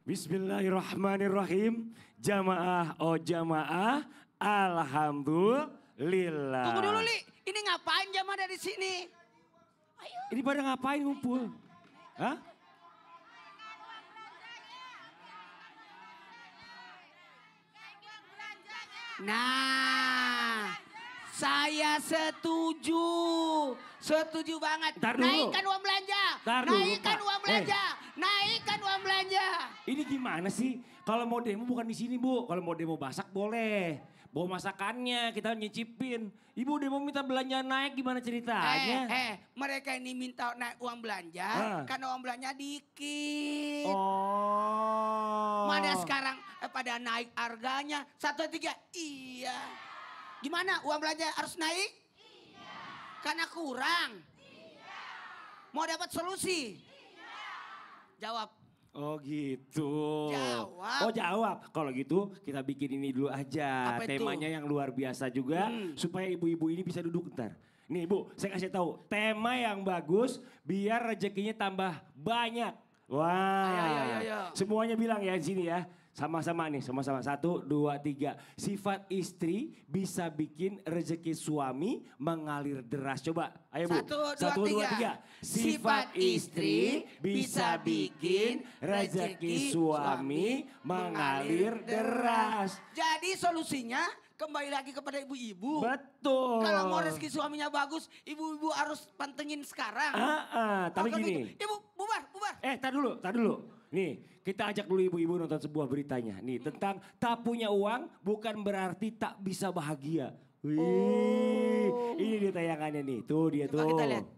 Bismillahirrahmanirrahim. Jamaah, oh jamaah, alhamdulillah. Tunggu dulu, Li. Ini ngapain jamaah dari sini? Ayo. Ini pada ngapain ngumpul? Hah? Nah, saya setuju. Setuju banget. Ntar dulu. Naikkan uang belanja. Ntar dulu, Naikkan Pak. uang belanja. Naikkan uang belanja. Ini gimana sih? Kalau mau demo bukan di sini, Bu. Kalau mau demo masak boleh. Bawa masakannya, kita nyicipin. Ibu demo minta belanja naik, gimana ceritanya? Mereka ini minta naik uang belanja karena uang belanja dikit. Oh. Mana sekarang pada naik harganya 1,3. Iya. Gimana uang belanja harus naik? Iya. Karena kurang. Iya. Mau dapat solusi? Iya. Jawab. Oh gitu. Jawab. Oh jawab. Kalau gitu kita bikin ini dulu aja. Apa itu? Temanya yang luar biasa juga. Supaya ibu-ibu ini bisa duduk ntar. Nih Bu, saya kasih tahu. Tema yang bagus biar rezekinya tambah banyak. Wah. Ayo. Semuanya bilang ya di sini ya. Sama-sama nih, sama-sama. 1, 2, 3. Sifat istri bisa bikin rezeki suami mengalir deras. Coba, ayo Bu. 1, 2, 3. Sifat istri bisa bikin rezeki suami mengalir deras. Jadi solusinya kembali lagi kepada ibu-ibu. Betul. Kalau mau rezeki suaminya bagus, ibu-ibu harus pantengin sekarang. Tapi Kalau gini. gitu, Ibu, bubar. Tar dulu. Nih, kita ajak dulu ibu-ibu nonton sebuah beritanya. Nih, tentang tak punya uang bukan berarti tak bisa bahagia. Wih, ini dia tayangannya nih. Tuh dia Coba tuh. kita lihat.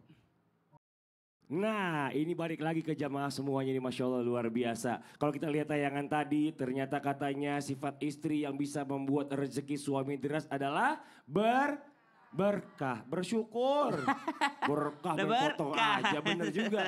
Nah, ini balik lagi ke jamaah semuanya ini, Masya Allah luar biasa. Kalau kita lihat tayangan tadi, ternyata katanya sifat istri yang bisa membuat rezeki suami deras adalah berkah, bersyukur. Berkah berpotong aja, bener juga.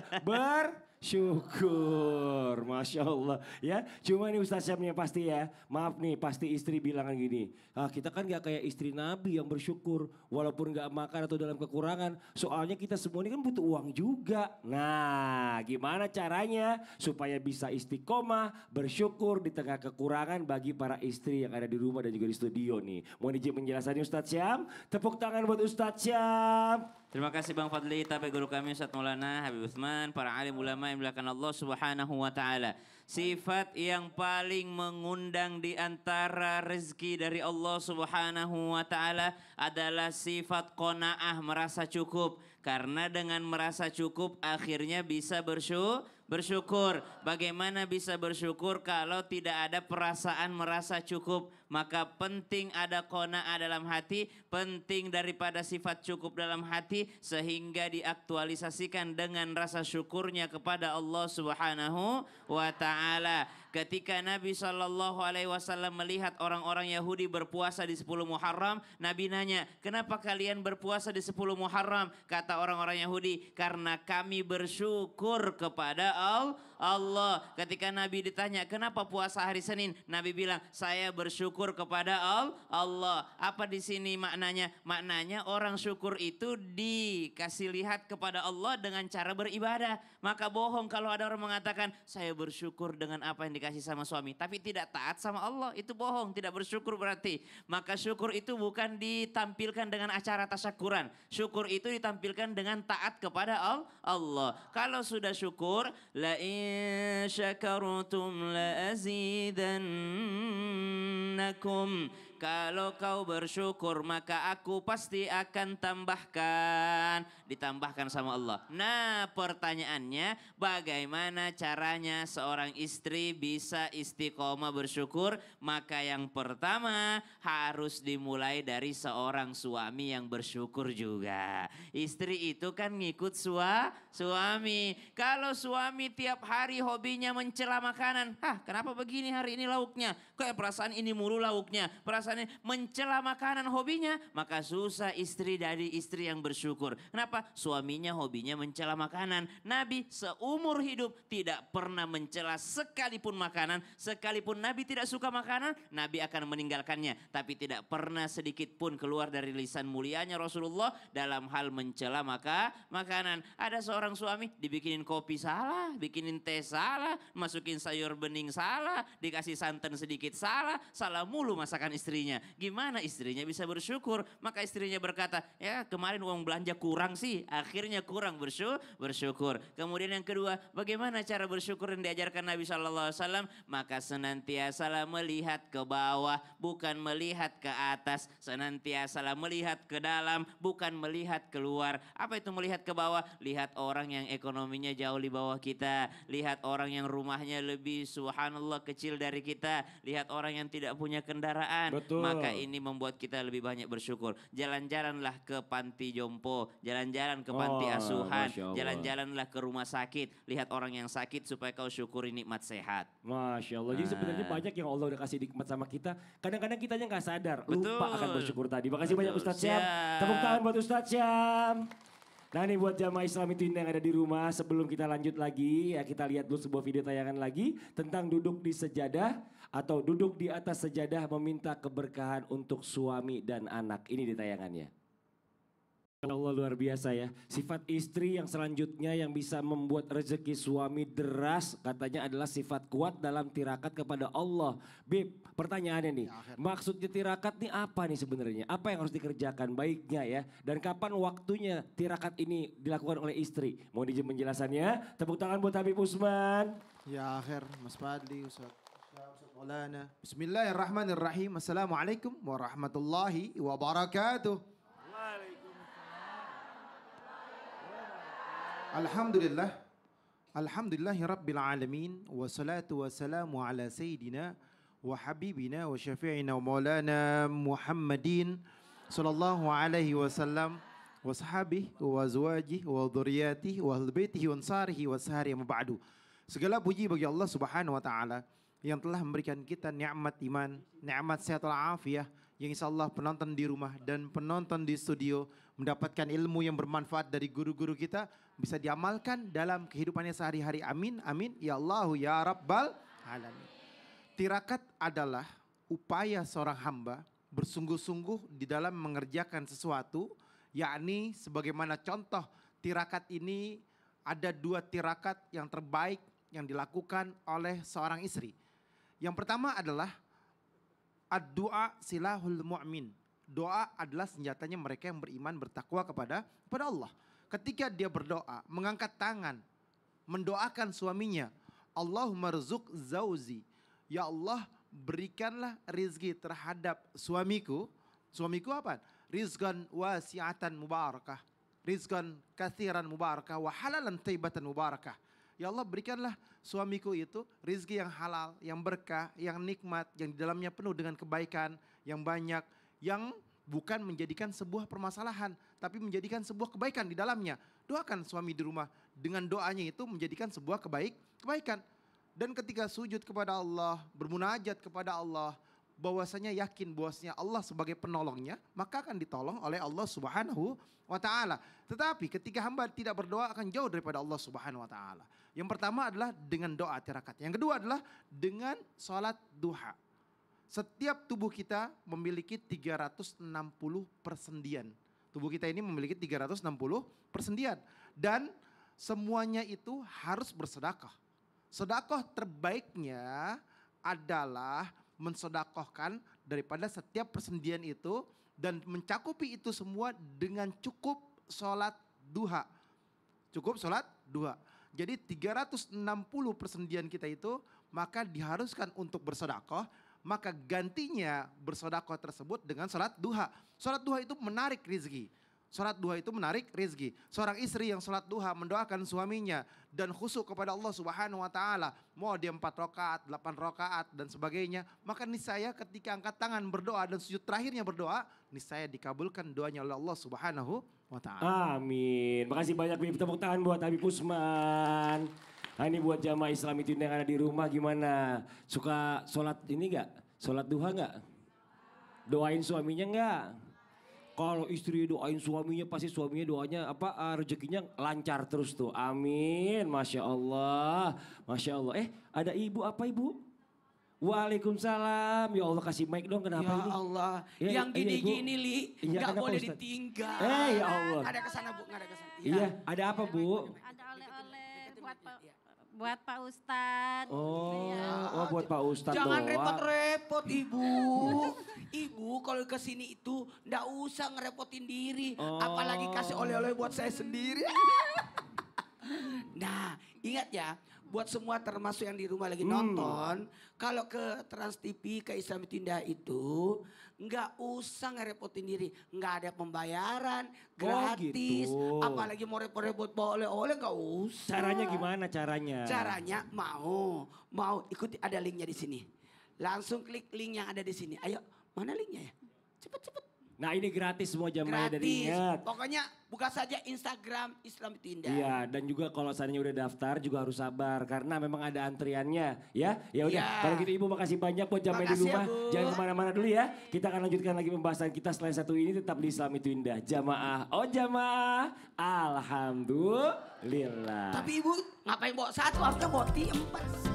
Bersyukur, Masya Allah. Ya, cuma nih Ustaz Syamnya pasti ya, maaf nih pasti istri bilang gini, kita kan gak kayak istri Nabi yang bersyukur walaupun gak makan atau dalam kekurangan. Soalnya kita semua ini kan butuh uang juga. Nah, gimana caranya supaya bisa istiqomah, bersyukur di tengah kekurangan bagi para istri yang ada di rumah dan juga di studio nih. Mohon izin penjelasannya Ustaz Syam, tepuk tangan buat Ustaz Syam. Terima kasih Bang Fadli, tapi guru kami Ustaz Maulana Habib Utsman, para alim ulama yang dimuliakan Allah Subhanahu wa taala. Sifat yang paling mengundang di antara rezeki dari Allah Subhanahu wa taala adalah sifat qanaah, merasa cukup. Karena dengan merasa cukup akhirnya bisa bersyukur. Bagaimana bisa bersyukur kalau tidak ada perasaan merasa cukup? Maka penting ada qanaah dalam hati, penting daripada sifat cukup dalam hati sehingga diaktualisasikan dengan rasa syukurnya kepada Allah Subhanahu wa taala. Ketika Nabi SAW melihat orang-orang Yahudi berpuasa di 10 Muharram, Nabi nanya, "Kenapa kalian berpuasa di 10 Muharram?" Kata orang-orang Yahudi, "Karena kami bersyukur kepada Allah." Ketika Nabi ditanya, "Kenapa puasa hari Senin?" Nabi bilang, "Saya bersyukur kepada Allah." Apa di sini maknanya? Maknanya orang syukur itu dikasih lihat kepada Allah dengan cara beribadah. Maka bohong kalau ada orang mengatakan, "Saya bersyukur dengan apa yang dikasih sama suami," tapi tidak taat sama Allah. Itu bohong, tidak bersyukur berarti. Maka syukur itu bukan ditampilkan dengan acara tasyakuran. Syukur itu ditampilkan dengan taat kepada Allah. Kalau sudah syukur, la in syakartum la azidannakum. Kalau kau bersyukur maka aku pasti akan tambahkan. Ditambahkan sama Allah. Nah pertanyaannya, bagaimana caranya seorang istri bisa istiqomah bersyukur? Maka yang pertama harus dimulai dari seorang suami yang bersyukur juga. Istri itu kan ngikut suami. Kalau suami tiap hari hobinya mencela makanan, kenapa begini hari ini lauknya? Kayak perasaan ini mulu lauknya. Perasaannya mencela makanan hobinya. Maka susah istri dari istri yang bersyukur. Kenapa? Suaminya hobinya mencela makanan. Nabi seumur hidup tidak pernah mencela sekalipun makanan. Sekalipun Nabi tidak suka makanan, Nabi akan meninggalkannya. Tapi tidak pernah sedikit pun keluar dari lisan mulianya Rasulullah dalam hal mencela makanan. Ada seorang suami dibikinin kopi salah, bikinin teh salah, masukin sayur bening salah, dikasih santan sedikit salah, salah mulu masakan istrinya. Gimana istrinya bisa bersyukur? Maka istrinya berkata, ya kemarin uang belanja kurang sih, akhirnya kurang bersyukur. Kemudian yang kedua, bagaimana cara bersyukur yang diajarkan Nabi SAW? Maka senantiasa melihat ke bawah, bukan melihat ke atas. Senantiasa melihat ke dalam, bukan melihat keluar. Apa itu melihat ke bawah? Lihat orang yang ekonominya jauh di bawah kita. Lihat orang yang rumahnya lebih subhanallah kecil dari kita. Lihat orang yang tidak punya kendaraan. Betul. Maka ini membuat kita lebih banyak bersyukur. Jalan-jalanlah ke panti jompo. Jalan-jalan ke panti asuhan. Masya Allah. Jalan-jalanlah ke rumah sakit. Lihat orang yang sakit supaya kau syukuri nikmat sehat. Masya Allah. Jadi sebenarnya banyak yang Allah udah kasih nikmat sama kita. Kadang-kadang kitanya nggak sadar. Lupa akan bersyukur tadi. Makasih banyak Ustadz Syam. Tepuk tangan buat Ustadz Syam. Nah ini buat jamaah Islam itu yang ada di rumah, sebelum kita lanjut lagi ya kita lihat dulu sebuah video tayangan lagi tentang duduk di sejadah atau duduk di atas sejadah meminta keberkahan untuk suami dan anak. Ini di tayangannya. Allah luar biasa ya. Sifat istri yang selanjutnya yang bisa membuat rezeki suami deras katanya adalah sifat kuat dalam tirakat kepada Allah. Bib, pertanyaannya nih, maksudnya tirakat nih apa nih sebenarnya? Apa yang harus dikerjakan baiknya ya? Dan kapan waktunya tirakat ini dilakukan oleh istri? Mau dijawab penjelasannya? Tepuk tangan buat Habib Usman. Ya akhir, Mas Fadli, Ustaz Maulana. Bismillahirrahmanirrahim. Assalamualaikum warahmatullahi wabarakatuh. Alhamdulillah. Alhamdulillahi Rabbil Alamin. Wassalatu wassalamu ala Sayyidina wa Habibina wa Syafi'ina wa Maulana Muhammadin sallallahu alaihi wasallam wa sahabih wa azwajih wa dhuriyatih wa ahlbaitihi wa ansarihi wa sahari wa ba'du. Segala puji bagi Allah Subhanahu wa taala yang telah memberikan kita nikmat iman, nikmat sehat walafiat yang insyaallah penonton di rumah dan penonton di studio mendapatkan ilmu yang bermanfaat dari guru-guru kita bisa diamalkan dalam kehidupannya sehari-hari. Amin, amin. Ya Allah, ya Rabbal Alamin. Tirakat adalah upaya seorang hamba bersungguh-sungguh di dalam mengerjakan sesuatu, yakni sebagaimana contoh tirakat ini ada dua tirakat yang terbaik yang dilakukan oleh seorang istri. Yang pertama adalah ad-du'a silahul mu'min. Doa adalah senjatanya mereka yang beriman bertakwa kepada Allah. Ketika dia berdoa, mengangkat tangan, mendoakan suaminya, Allahumma rzuq zauzi. Ya Allah, berikanlah rizki terhadap suamiku. Suamiku apa? Rizqan wasi'atan mubarakah. Rizqan kathiran mubarakah wa halalan taibatan mubarakah. Ya Allah, berikanlah suamiku itu rizki yang halal, yang berkah, yang nikmat, yang di dalamnya penuh dengan kebaikan, yang banyak, yang bukan menjadikan sebuah permasalahan, tapi menjadikan sebuah kebaikan di dalamnya. Doakan suami di rumah dengan doanya itu menjadikan sebuah kebaikan. Dan ketika sujud kepada Allah, bermunajat kepada Allah, bahwasanya yakin bahwasanya Allah sebagai penolongnya, maka akan ditolong oleh Allah Subhanahu wa taala. Tetapi ketika hamba tidak berdoa akan jauh daripada Allah Subhanahu wa taala. Yang pertama adalah dengan doa tirakat. Yang kedua adalah dengan salat duha. Setiap tubuh kita memiliki 360 persendian. Tubuh kita ini memiliki 360 persendian. Dan semuanya itu harus bersedekah. Sedekah terbaiknya adalah mensedekahkan daripada setiap persendian itu dan mencakupi itu semua dengan cukup sholat duha. Cukup sholat duha. Jadi 360 persendian kita itu maka diharuskan untuk bersedekah. Maka gantinya bersedekah tersebut dengan sholat duha. Sholat duha itu menarik rezeki. Sholat duha itu menarik rezeki. Seorang istri yang sholat duha mendoakan suaminya dan khusyuk kepada Allah Subhanahu wa taala, mau dia 4 rakaat, 8 rakaat dan sebagainya, maka niscaya ketika angkat tangan berdoa dan sujud terakhirnya berdoa, niscaya dikabulkan doanya oleh Allah Subhanahu wa taala. Amin. Makasih banyak Bib. Tepuk tangan buat Habib Usman. Nah ini buat jamaah Islam itu yang ada di rumah gimana? Suka sholat ini gak? Sholat duha nggak? Doain suaminya nggak? Kalau istri doain suaminya pasti suaminya doanya apa rezekinya lancar terus tuh. Amin. Masya Allah. Masya Allah. Ada ibu apa ibu? Waalaikumsalam. Ya Allah kasih mic dong kenapa Ya ini? Allah, Ya, yang iya, gini-gini Li, Iya, nggak kenapa, boleh Ustaz? ditinggal. Ya Allah. Ada kesana Bu, nggak ada kesana. Iya, ada apa Bu? Ada oleh-oleh buat Pak Ustadz. Oh, Iya. buat Pak Ustadz Jangan doang. repot-repot Ibu. Ibu kalau ke sini itu ndak usah ngerepotin diri. Oh. Apalagi kasih oleh-oleh buat saya sendiri. Nah, ingat ya, buat semua termasuk yang di rumah lagi nonton, kalau ke Trans TV, ke Islam Tindah itu, nggak usah ngerepotin diri, nggak ada pembayaran, gratis, gitu. apalagi mau repot-repot bawa oleh-oleh nggak usah. Caranya gimana caranya? Caranya mau ikuti ada linknya di sini, langsung klik link yang ada di sini. Ayo, mana linknya ya? Cepet-cepet. Nah ini gratis semua jamaah dan Gratis. ingat. Pokoknya buka saja Instagram Islam Tindah. Iya, dan juga kalau seandainya udah daftar juga harus sabar karena memang ada antriannya, ya. Ya udah, Iya. kalau gitu Ibu makasih banyak buat jamaah di Makasih ya, rumah. Bu. Jangan kemana-mana dulu ya. Kita akan lanjutkan lagi pembahasan kita selain satu ini tetap di Islam itu Indah. Jamaah, jamaah, alhamdulillah. Tapi ibu ngapain bawa satu, harusnya bawa 4.